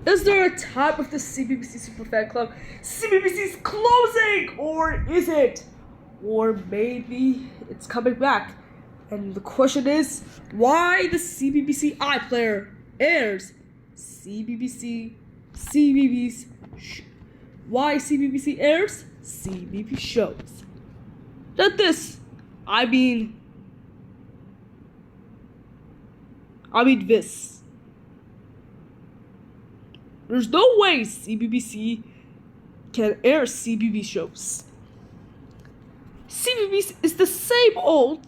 Is there a time of the CBBC Superfan Club? CBBC's closing! Or is it? Or maybe it's coming back. And the question is, why the CBBC iPlayer airs CBBC CBBC why CBBC airs CBBC shows. Not this. I mean this. There's no way CBBC can air CBBC shows. CBBC is the same old,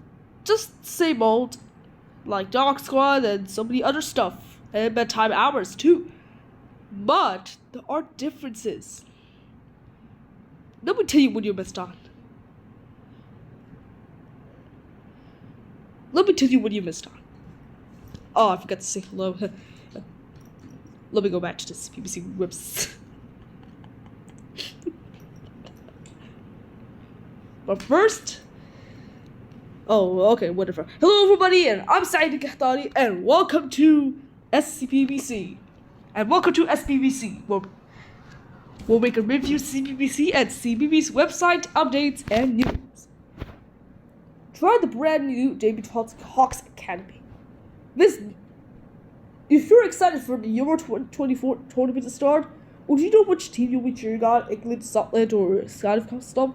like Dog Squad and so many other stuff, and bedtime hours too. But there are differences. Let me tell you what you missed on. Oh, I forgot to say hello. Let me go back to this BBC website. But first, okay, whatever. Hello, everybody, and I'm Saeed Kahtani, and welcome to SBBC. And welcome to SBBC, where we'll make a review of CBBC and CBBC's website updates and news. Try the brand new David Hawks Academy. If you're excited for the Euro 2024 tournament to start, or do you know which team you'll be cheering on, England, Scotland, or Scotland stuff?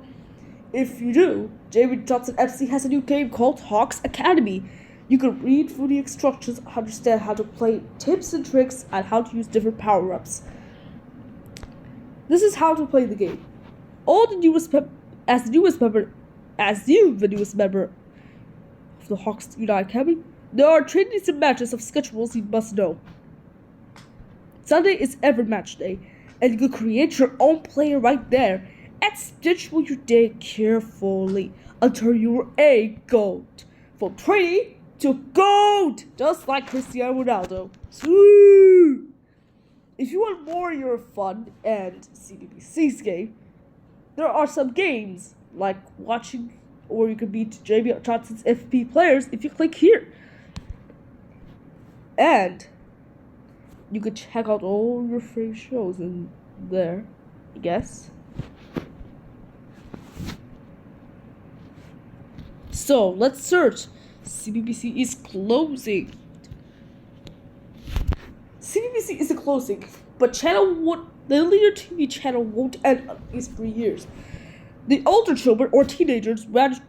If you do, David Johnson FC has a new game called Hawks Academy. You can read through the instructions, understand how to play, tips and tricks, and how to use different power-ups. This is how to play the game. As the newest member of the Hawks United Academy, there are trainings and matches of sketch rules you must know. Sunday is every match day, and you can create your own player right there and schedule your day carefully until you're a GOAT. From training to GOAT, just like Cristiano Ronaldo. Sweet! If you want more of your fun and CBBC's game, there are some games like watching, or you can beat Jamie Johnson's FP players if you click here. And you could check out all your favorite shows in there, I guess. So let's search. CBBC is closing. CBBC is closing, but the linear TV channel won't end at least 3 years. The older children or teenagers rather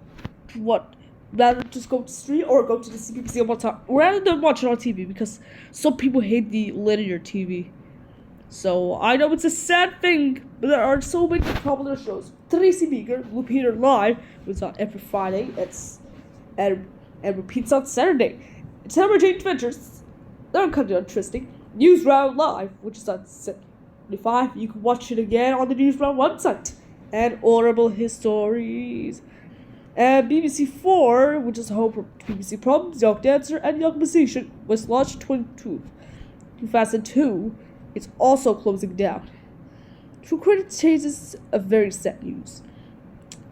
just go to the street or go to the CBBC one time rather than watch it on TV, because some people hate the linear TV. So I know it's a sad thing, but there are so many popular shows. Tracy Beaker, Blue Peter Live, which is on every Friday, and repeats on Saturday. Summer Jane Adventures, they're kind of interesting. News Round Live, which is on 75. You can watch it again on the News Round website. And Honorable Histories. And BBC 4, which is home for BBC Problems, Young Dancer, and Young Musician, was launched in 2002. It's also closing down. True Credit changes a very sad news.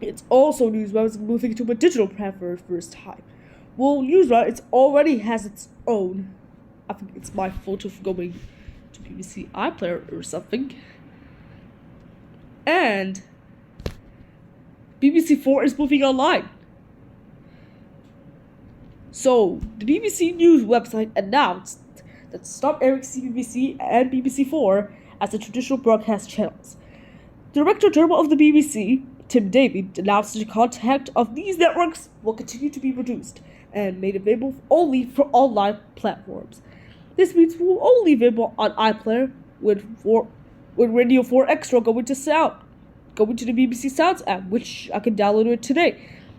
It's also news about it's moving to a digital platform for the first time. Well, Newsround, it already has its own. I think it's my fault of going to BBC iPlayer or something. And BBC 4 is moving online. So, the BBC News website announced that stop airing CBBC and BBC 4 as the traditional broadcast channels. Director General of the BBC, Tim Davies, announced the content of these networks will continue to be reduced and made available only for online platforms. This means we will only be available on iPlayer with Radio 4 Extra going to the BBC Sounds app, which I can download it today,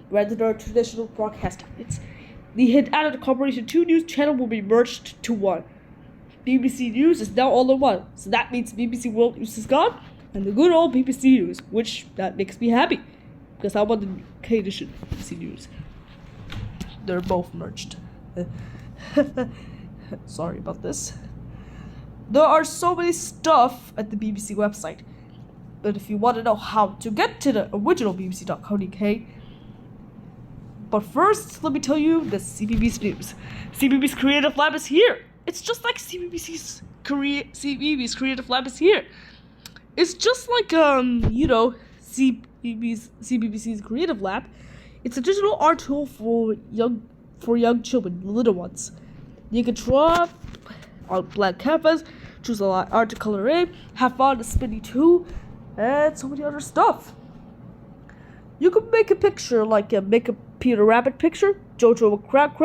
rather than our traditional broadcast units. The hit added combination 2 news channel will be merged to one. BBC News is now all in one, so that means BBC World News is gone, and the good old BBC News, which that makes me happy, because I want the UK edition of BBC News. They're both merged. Sorry about this. There are so many stuff at the BBC website, but if you want to know how to get to the original bbc.co.uk, but first, let me tell you the CBBC news. CBBC's Creative Lab is here. It's just like CBBC's CBeebies Creative Lab is here. It's just like CBBC's Creative Lab. It's a digital art tool for young children, little ones. You can draw on blank canvas, choose a lot of art to color in, have fun, a spinny tool, and so many other stuff. You can make a picture make a Peter Rabbit picture, Jojo Crack,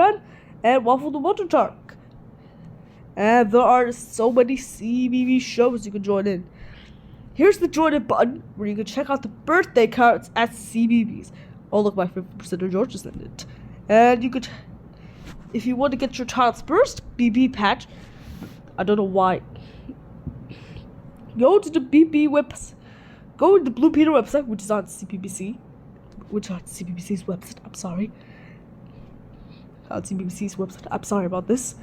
and Waffle the Wonder Duck. And there are so many CBB shows you can join in. Here's the join in button where you can check out the birthday cards at CBBS. Oh look, my favorite presenter George is in it. And you could, if you want to get your child's first BB patch, I don't know why. Go to the BB website. Go to the Blue Peter website, which is on CBBC. Which on CBBC's website. I'm sorry. On CBBC's website. I'm sorry about this.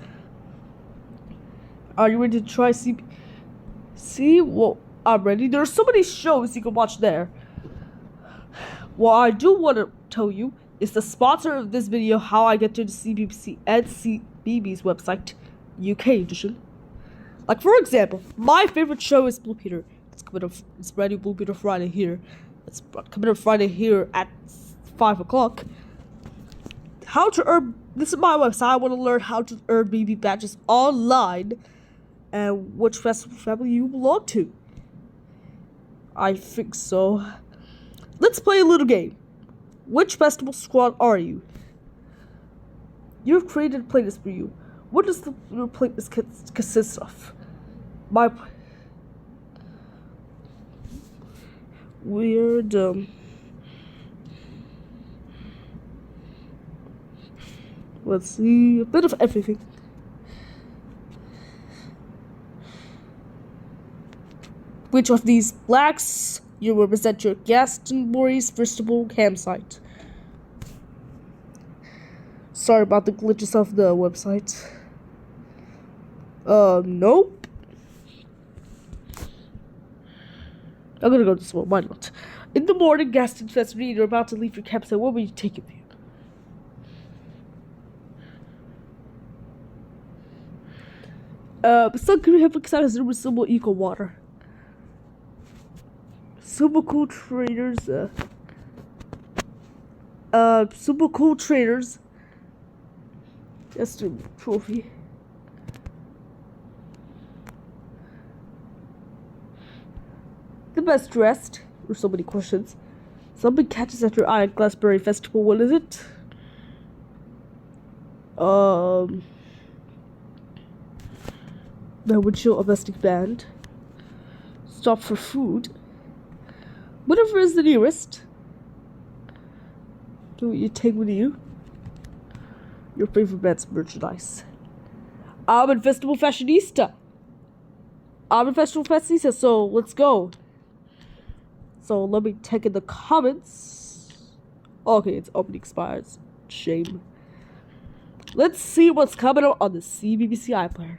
Are you ready to try CBBC? Well, I'm ready. There are so many shows you can watch there. What I do want to tell you is the sponsor of this video, how I get to the CBBC and CBBS website, UK edition. Like for example, my favorite show is Blue Peter. It's brand new Blue Peter Friday here. It's coming up Friday here at 5 o'clock. How to earn, this is my website. I want to learn how to earn BB badges online and which festival family you belong to. I think so. Let's play a little game. Which festival squad are you? You've created a playlist for you. What does your playlist consist of? Weird. Let's see. A bit of everything. Which of these blacks you represent your Glastonbury's festival campsite? Sorry about the glitches of the website. Nope. I'm gonna go to this one. Why not? In the morning, Gaston Fest, you're about to leave your campsite. What will you take with you? Some could have excited with some more eco water. Super cool traders. Super cool traders. That's the trophy. The best dressed. There's so many questions. Something catches at your eye at Glastonbury Festival. What is it? The Winchell Domestic Band. Stop for food. Whatever is the nearest. Do what you take with you. Your favorite band's merchandise. I'm a festival fashionista. So let's go. So let me take in the comments. Okay, it's opening expires. Shame. Let's see what's coming up on the CBBC iPlayer.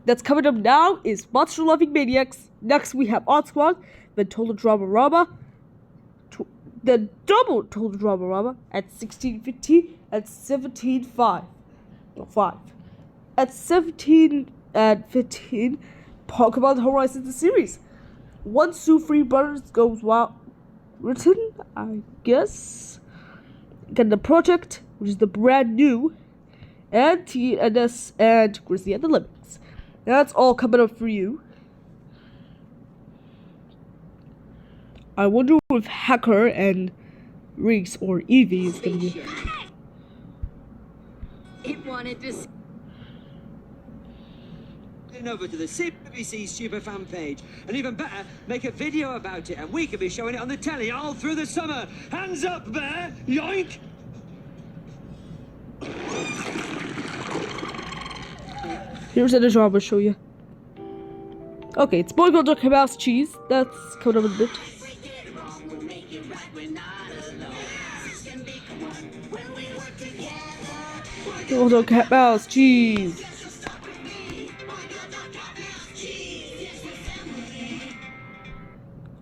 That's coming up now is Monster Loving Maniacs. Next we have Odd Squad, then Total Drama Rama, then Double Total Drama Rama at 16:15 at 17:05. No, 5. At 17 and 15, Pokemon Horizon the series. Once Sue Free Brothers goes wild written, I guess. Then the project, which is the brand new, and TNS and Grizzly and the Lemmings. That's all coming up for you. I wonder if Hacker and Reeks or Evie is gonna be. It wanted to. Over to the CBBC superfan page, and even better, make a video about it, and we could be showing it on the telly all through the summer. Hands up, bear! Yoink! Here's an intro I'm gonna show you. Okay, it's Boy Girl Duck Mouse Cheese. That's coming up in a bit. Girl Duck Cat Mouse Cheese.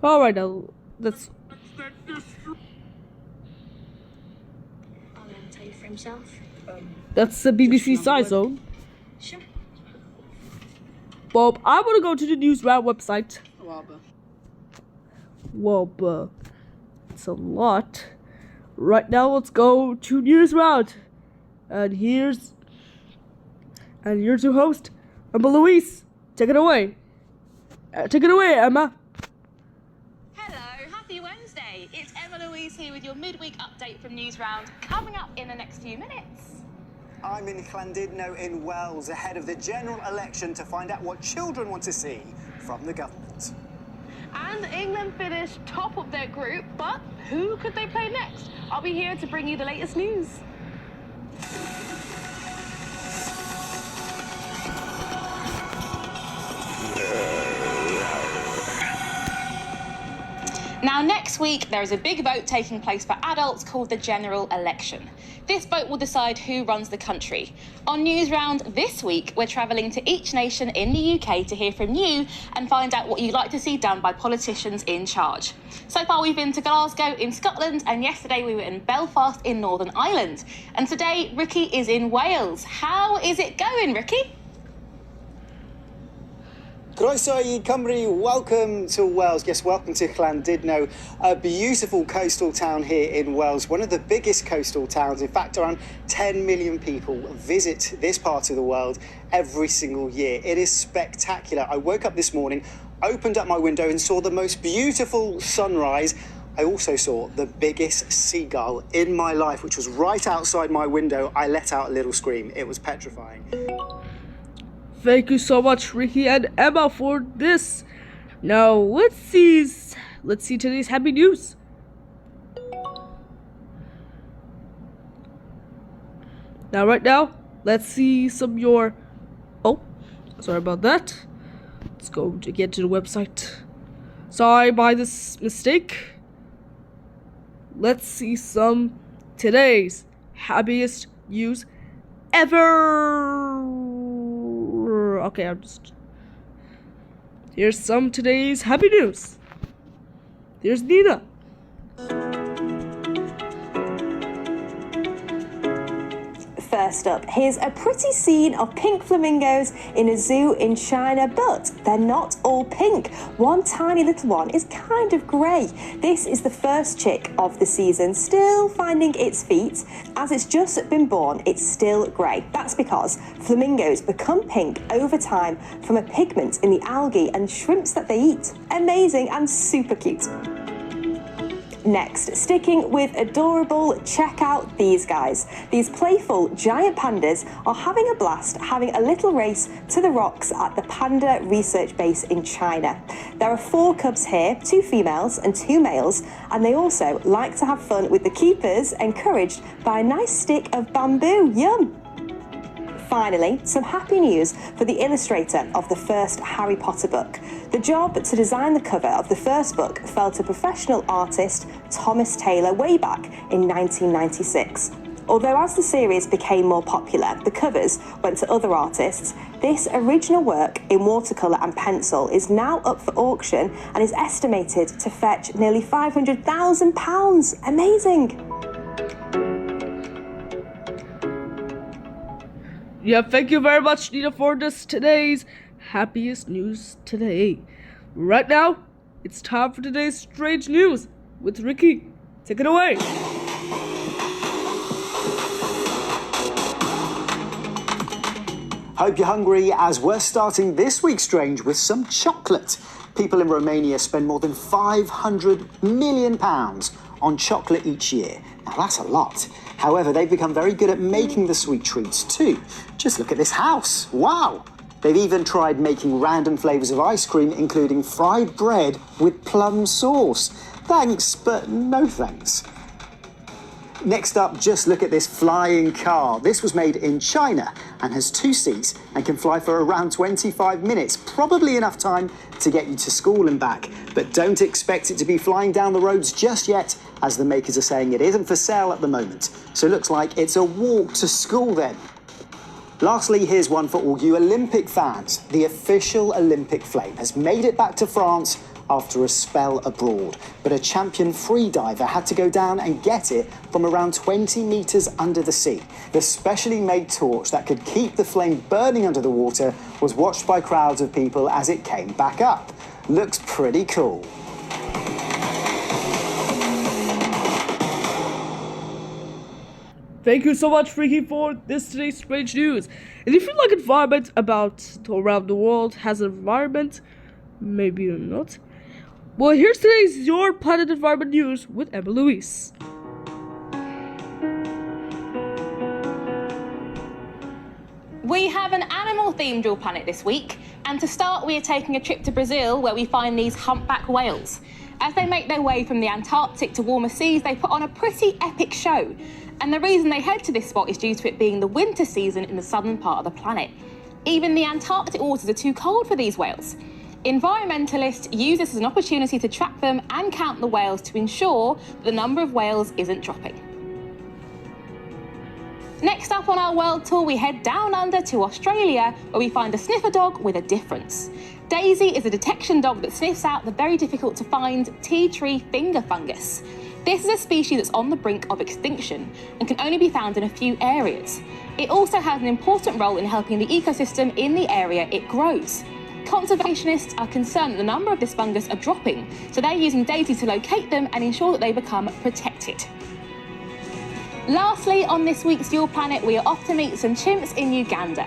Alright, now let's. I'll tell you for himself. That's the BBC Sci Zone. Sure. Bob, I want to go to the news round website. Wobba. Whoa, but it's a lot. Right now, let's go to news round. And here's your host, Emma Louise. Take it away. Take it away, Emma. Hello, happy Wednesday. It's Emma Louise here with your midweek update from News Round, coming up in the next few minutes. I'm in Llandudno in Wales ahead of the general election to find out what children want to see from the government. And England finished top of their group, but who could they play next? I'll be here to bring you the latest news. Now, next week, there is a big vote taking place for adults called the general election. This vote will decide who runs the country. On News Round this week, we're travelling to each nation in the UK to hear from you and find out what you'd like to see done by politicians in charge. So far, we've been to Glasgow in Scotland, and yesterday we were in Belfast in Northern Ireland. And today, Ricky is in Wales. How is it going, Ricky? Croeso I Cymru, welcome to Wales. Yes, welcome to Llandudno, a beautiful coastal town here in Wales, one of the biggest coastal towns. In fact, around 10 million people visit this part of the world every single year. It is spectacular. I woke up this morning, opened up my window and saw the most beautiful sunrise. I also saw the biggest seagull in my life, which was right outside my window. I let out a little scream. It was petrifying. Thank you so much, Ricky and Emma, for this. Now, let's see today's happy news. Right now, let's see some your... Oh, sorry about that. Let's go to get to the website. Sorry by this mistake. Let's see some today's happiest news ever. Okay, here's some today's happy news. Here's Nina. First up, here's a pretty scene of pink flamingos in a zoo in China, but they're not all pink. One tiny little one is kind of grey. This is the first chick of the season, still finding its feet. As it's just been born, it's still grey. That's because flamingos become pink over time from a pigment in the algae and shrimps that they eat. Amazing and super cute. Next, sticking with adorable, check out these guys. These playful giant pandas are having a blast, having a little race to the rocks at the Panda Research Base in China. There are 4 cubs here, 2 females and 2 males, and they also like to have fun with the keepers, encouraged by a nice stick of bamboo. Yum! Finally, some happy news for the illustrator of the first Harry Potter book. The job to design the cover of the first book fell to professional artist Thomas Taylor way back in 1996. Although as the series became more popular, the covers went to other artists, this original work in watercolour and pencil is now up for auction and is estimated to fetch nearly £500,000. Amazing! Yeah, thank you very much, Nina, for this today's happiest news today. Right now, it's time for today's strange news with Ricky. Take it away. Hope you're hungry, as we're starting this week's Strange with some chocolate. People in Romania spend more than £500 million on chocolate each year. Now that's a lot. However, they've become very good at making the sweet treats too. Just look at this house. Wow! They've even tried making random flavours of ice cream, including fried bread with plum sauce. Thanks, but no thanks. Next up, just look at this flying car. This was made in China and has 2 seats and can fly for around 25 minutes. Probably enough time to get you to school and back. But don't expect it to be flying down the roads just yet, as the makers are saying it isn't for sale at the moment. So it looks like it's a walk to school then. Lastly, here's one for all you Olympic fans. The official Olympic flame has made it back to France after a spell abroad, but a champion freediver had to go down and get it from around 20 metres under the sea. The specially made torch that could keep the flame burning under the water was watched by crowds of people as it came back up. Looks pretty cool. Thank you so much, Freaky, for this today's strange news. And if you like environment about around the world has an environment, maybe you're not. Well, here's today's Your Planet Environment News with Emma Louise. We have an animal-themed Your Planet this week, and to start we are taking a trip to Brazil where we find these humpback whales. As they make their way from the Antarctic to warmer seas, they put on a pretty epic show. And the reason they head to this spot is due to it being the winter season in the southern part of the planet. Even the Antarctic waters are too cold for these whales. Environmentalists use this as an opportunity to track them and count the whales to ensure that the number of whales isn't dropping. Next up on our world tour, we head down under to Australia, where we find a sniffer dog with a difference. Daisy is a detection dog that sniffs out the very difficult to find tea tree finger fungus. This is a species that's on the brink of extinction and can only be found in a few areas. It also has an important role in helping the ecosystem in the area it grows. Conservationists are concerned that the number of this fungus are dropping, so they're using Daisy to locate them and ensure that they become protected. Lastly, on this week's Your Planet, we are off to meet some chimps in Uganda.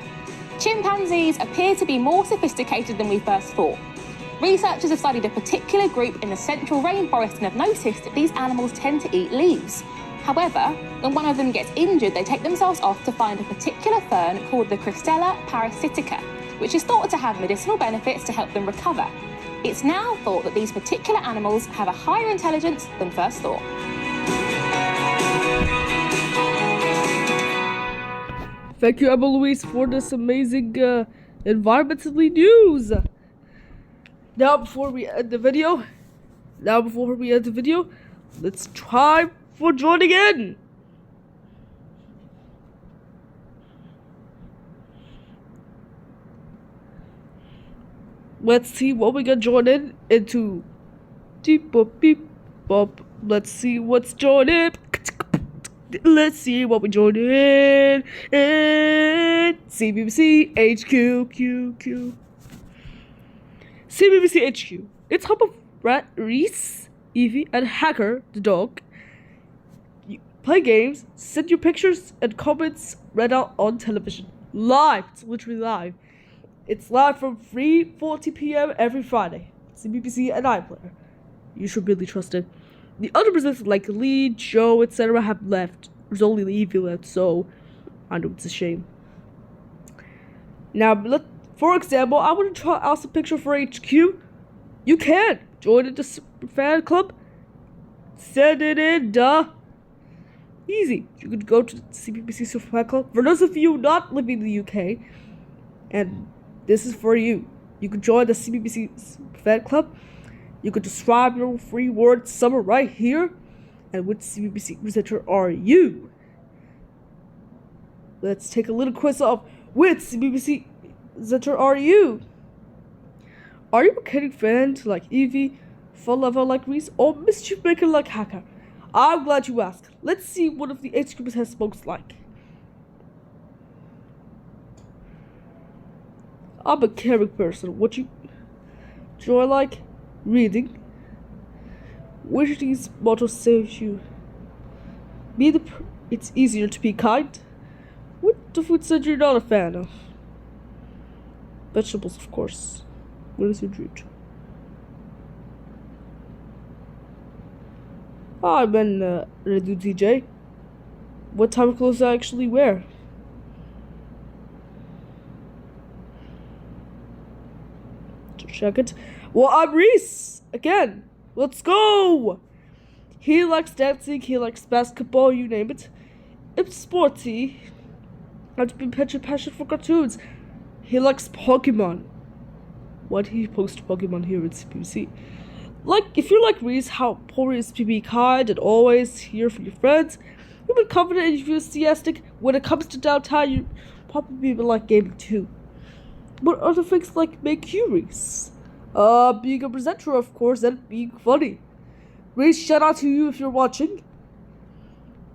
Chimpanzees appear to be more sophisticated than we first thought. Researchers have studied a particular group in the central rainforest and have noticed that these animals tend to eat leaves. However, when one of them gets injured, they take themselves off to find a particular fern called the Cristella parasitica, which is thought to have medicinal benefits to help them recover. It's now thought that these particular animals have a higher intelligence than first thought. Thank you, Emma Louise, for this amazing environmentally news. Now before we end the video, let's try for joining in. Let's see what we can join in into. Beep bop beep bop. Let's see what's joining. Let's see what we joined in. CBBC HQ QQ. CBBC HQ. It's home of Rat, Reese, Evie, and Hacker, the dog. You play games, send your pictures and comments read out on television. Live. It's literally live. It's live from 3:40 p.m. every Friday. CBBC and iPlayer. You should really trust it. The other presenters like Lee, Joe, etc. have left. There's only Evie left, so I know it's a shame. Now, for example, I want to try out a picture for HQ. You can join the fan club. Send it in, duh. Easy. You could go to the CBBC Super Fan Club. For those of you not living in the UK, and this is for you, you could join the CBBC Fan Club. You could describe your free word summer right here. And which CBBC presenter are you? Let's take a little quiz of which CBBC presenter are you? Are you a kidding fan like Evie, fun lover like Reese, or mischief maker like Hacker? I'm glad you asked. Let's see what of the HQ presenters looks like. I'm a caring person. What you do I like? Reading. Which of these mottos saves you? It's easier to be kind. What the food said you're not a fan of? Vegetables, of course. What is your root? I'm an Redu DJ. What type of clothes I actually wear? To check it. Well, I'm Reese again. Let's go! He likes dancing, he likes basketball, you name it. It's sporty. I've been passion for cartoons. He likes Pokemon. Why did he post Pokemon here in CBBC? If you're like Reese, how poor is to be kind and always here for your friends. You've been confident and enthusiastic. When it comes to downtown, you probably like gaming too. What other things make you Reese? Being a presenter, of course, and being funny. Raise shout out to you if you're watching.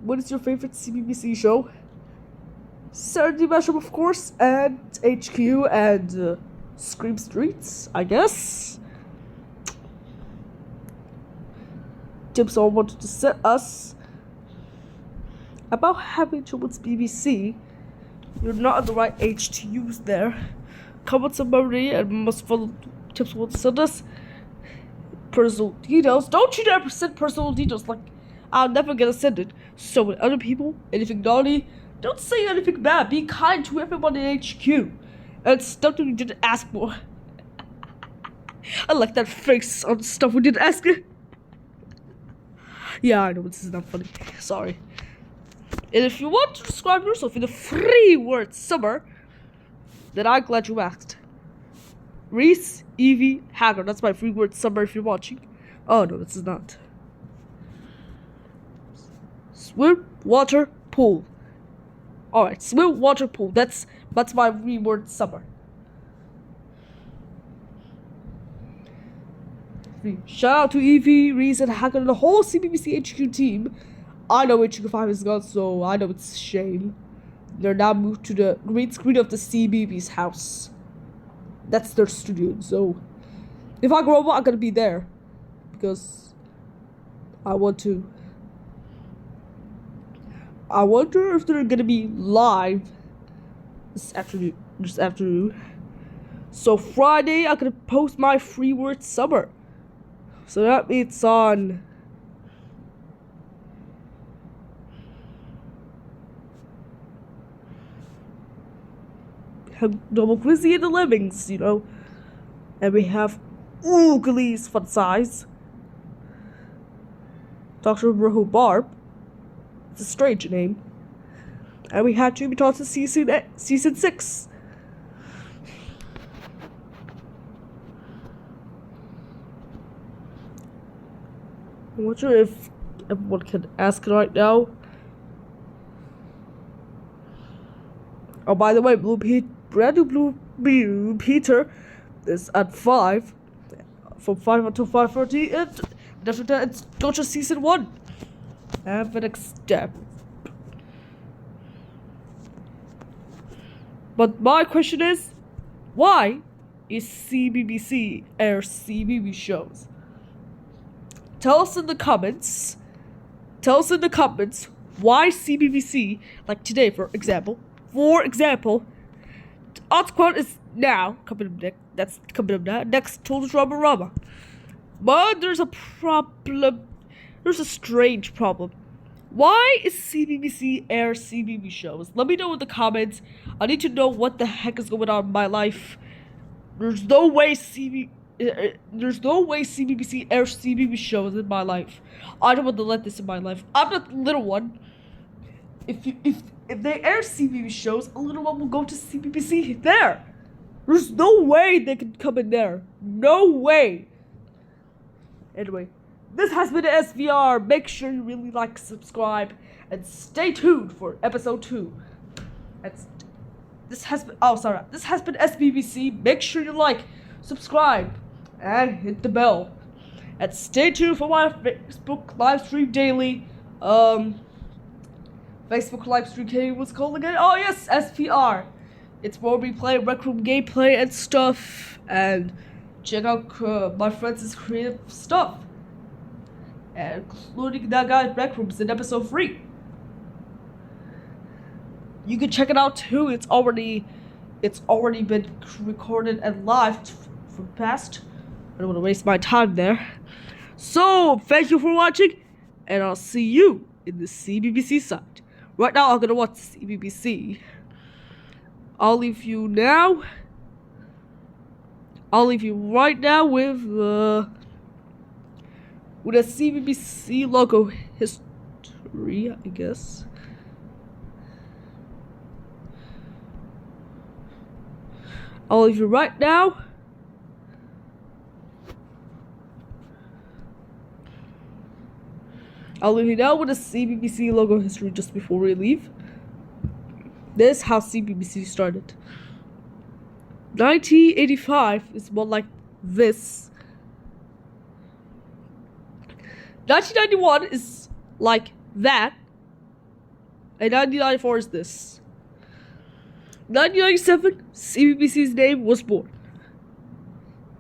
What is your favorite CBBC show? Saturday Mashup, of course, and HQ and Scream Streets, I guess. Tips I wanted to set us about having children's BBC. You're not at the right age to use there. Comment summary and most follow tips will send us. Personal details. Don't you ever send personal details, like I'll never get to send it. So with other people, anything naughty, don't say anything bad. Be kind to everyone in HQ. And stuff that we didn't ask for. I like that face on stuff we didn't ask for. Yeah, I know this is not funny. Sorry. And if you want to describe yourself in a free word summer, then I'm glad you asked. Reese, Evie, Haggard. That's my free word summer if you're watching. Oh no, this is not. Swim, water, pool. Alright, swim, water, pool. That's my free word summer. Shout out to Evie, Reese, and Haggard and the whole CBBC HQ team. I know HQ5 is gone, so I know it's a shame. They're now moved to the green screen of the CBeebies house. That's their studio, so if I grow up, I'm gonna be there. Because I want to. I wonder if they're gonna be live this afternoon. So Friday, I'm gonna post my free word summer. So that means it's on Double Quizzy and the Lemmings, you know. And we have Oogly's Fun Size. Dr. Rohu Barb. It's a strange name. And we have Jimmy Thompson season 6. I wonder if everyone can ask right now. Oh, by the way, brand new Blue Peter is at 5. From 5 until 5:30. And after that, it's Gotcha Season 1. And the next step. But my question is, why is CBBC air CBB shows? Tell us in the comments why CBBC, like today for example, Odd Squad is now coming up next. That's coming up now. Next, Total Drama Rama. But there's a problem. There's a strange problem. Why is CBBC air CBB shows? Let me know in the comments. I need to know what the heck is going on in my life. There's no way CBBC air CBB shows in my life. I don't want to let this in my life. I'm not the little one. If they air CBB shows, a little one will go to CBBC there. There's no way they can come in there. No way. Anyway, this has been SVR. Make sure you really like, subscribe, and stay tuned for episode 2. This has been SBBC. Make sure you like, subscribe, and hit the bell. And stay tuned for my Facebook live stream daily. Facebook live stream what's called again? Oh yes, SPR. It's where we play Rec Room gameplay and stuff. And check out my friends' creative stuff. And including that guy's Rec Rooms in episode 3. You can check it out too. It's already been recorded and live from past. I don't want to waste my time there. So thank you for watching, and I'll see you in the CBBC side. Right now I'm gonna watch CBBC. I'll leave you right now with a CBBC logo history, I guess. I'll leave you right now. I'll leave you now with a CBBC logo history just before we leave. This is how CBBC started. 1985 is more like this. 1991 is like that. And 1994 is this. 1997, CBBC's name was born.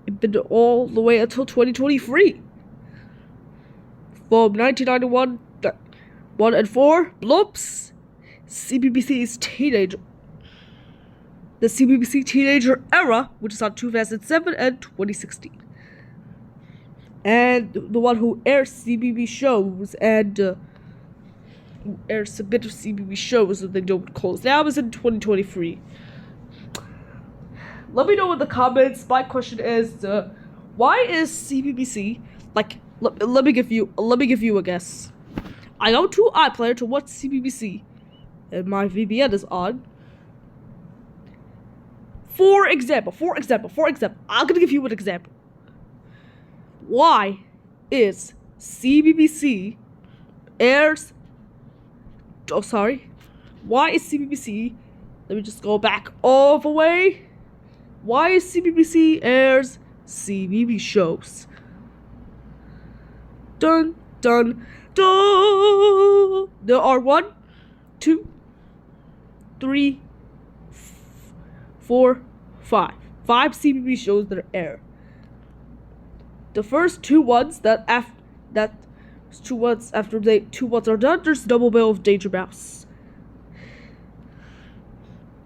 It's been all the way until 2023. From 1991, 1 and 4, bloops, CBBC's teenager. The CBBC teenager era, which is on 2007 and 2016. And the one who airs CBB shows and airs a bit of CBB shows that they don't close now is in 2023. Let me know in the comments. My question is, why is CBBC like? Let me give you a guess. I go to iPlayer to watch CBBC, and my VPN is on. For example, I'm gonna give you an example. Why is CBBC airs? Oh, sorry. Why is CBBC? Let me just go back all the way. Why is CBBC airs CBB shows? Dun dun dun. There are 1, 2, 3, 4, 5. 5 CBB shows that are aired. The first 2 ones after they 2 ones are done, there's Double Bill of Danger Mouse.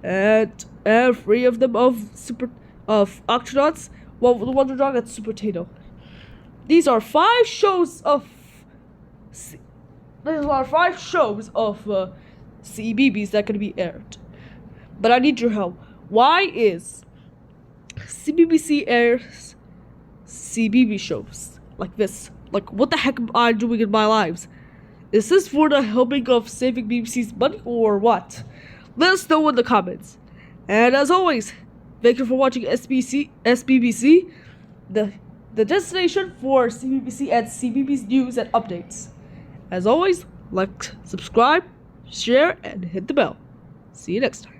And 3 of them of Octonauts. Well, the Wonder Dog and Super Potato. These are 5 shows of CBBS that can be aired. But I need your help. Why is CBBC airs CBB shows like this? Like, what the heck am I doing in my lives? Is this for the helping of saving BBC's money or what? Let us know in the comments. And as always, thank you for watching SBBC, the destination for CBBC and CBB's news and updates. As always, like, subscribe, share, and hit the bell. See you next time.